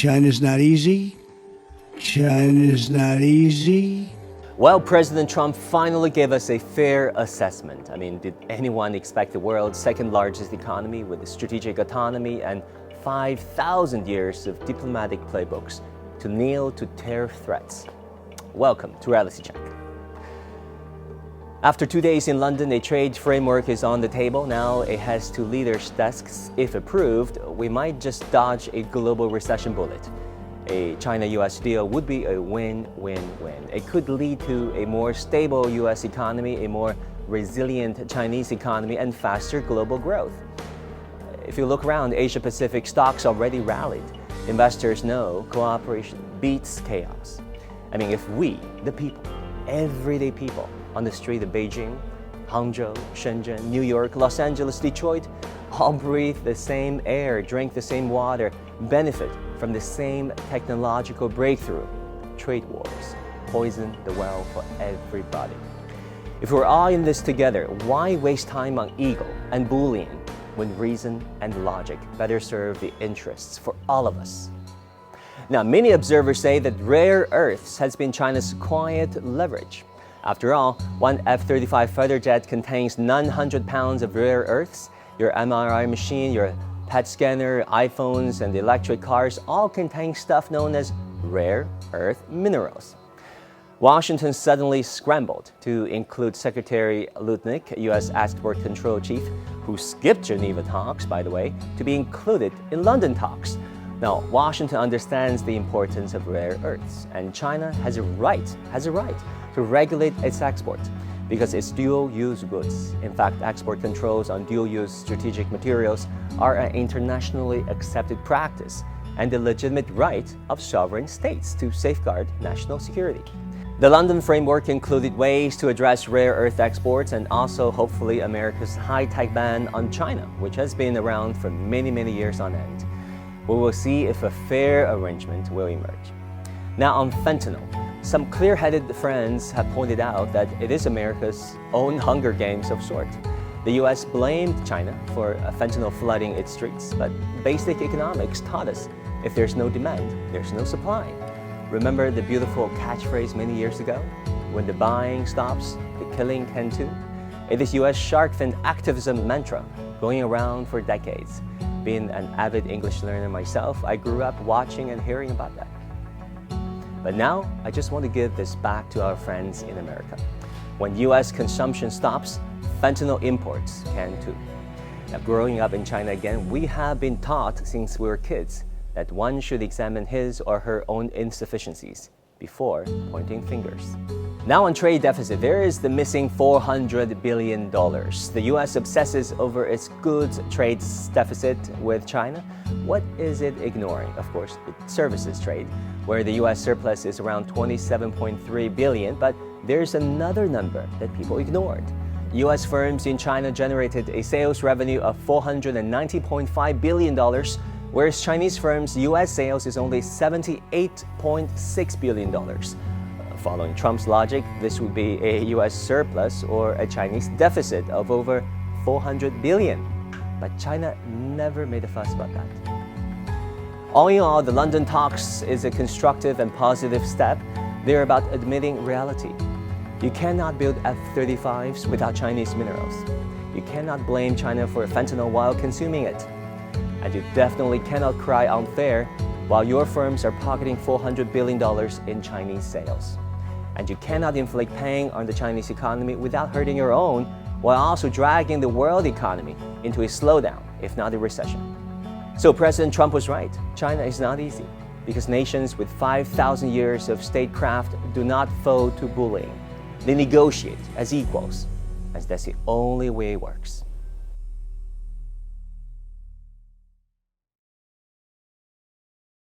China's not easy. China's not easy. Well, President Trump finally gave us a fair assessment. I mean, did anyone expect the world's second largest economy with strategic autonomy and 5,000 years of diplomatic playbooks to kneel to tariff threats? Welcome to Reality Check. After 2 days in London, a trade framework is on the table. Now it has to leaders' desks. If approved, we might just dodge a global recession bullet. A China-US deal would be a win-win-win. It could lead to a more stable US economy, a more resilient Chinese economy, and faster global growth. If you look around, Asia-Pacific stocks already rallied. Investors know cooperation beats chaos. I mean, if we, the people, everyday people on the street of Beijing, Hangzhou, Shenzhen, New York, Los Angeles, Detroit, all breathe the same air, drink the same water, benefit from the same technological breakthrough, trade wars poison the well for everybody. If we're all in this together, why waste time on ego and bullying when reason and logic better serve the interests for all of us? Now, many observers say that rare earths has been China's quiet leverage. After all, one F-35 fighter jet contains 900 pounds of rare earths. Your MRI machine, your PET scanner, iPhones, and electric cars all contain stuff known as rare earth minerals. Washington suddenly scrambled to include Secretary Lutnick, U.S. Export Control Chief, who skipped Geneva talks, by the way, to be included in London talks. Now, Washington understands the importance of rare earths, and China has a right to regulate its export because it's dual-use goods. In fact, export controls on dual-use strategic materials are an internationally accepted practice and the legitimate right of sovereign states to safeguard national security. The London framework included ways to address rare earth exports and also, hopefully, America's high-tech ban on China, which has been around for many years on end. We will see if a fair arrangement will emerge. Now on fentanyl, some clear-headed friends have pointed out that it is America's own Hunger Games of sorts. The US blamed China for fentanyl flooding its streets, but basic economics taught us if there's no demand, there's no supply. Remember the beautiful catchphrase many years ago? When the buying stops, the killing can too? It is US shark fin activism mantra going around for decades. Being an avid English learner myself, I grew up watching and hearing about that. But now, I just want to give this back to our friends in America. When US consumption stops, fentanyl imports can too. Now, growing up in China again, we have been taught since we were kids that one should examine his or her own insufficiencies before pointing fingers. Now on trade deficit, there is the missing $400 billion. The US obsesses over its goods trade deficit with China. What is it ignoring? Of course, the services trade, where the US surplus is around $27.3 billion, but there's another number that people ignored. US firms in China generated a sales revenue of $490.5 billion, whereas Chinese firms' US sales is only $78.6 billion. Following Trump's logic, this would be a US surplus or a Chinese deficit of over $400 billion. But China never made a fuss about that. All in all, the London talks is a constructive and positive step. They're about admitting reality. You cannot build F-35s without Chinese minerals. You cannot blame China for fentanyl while consuming it. And you definitely cannot cry unfair while your firms are pocketing $400 billion in Chinese sales. And you cannot inflict pain on the Chinese economy without hurting your own, while also dragging the world economy into a slowdown, if not a recession. So President Trump was right. China is not easy, because nations with 5,000 years of statecraft do not fold to bullying. They negotiate as equals, as that's the only way it works.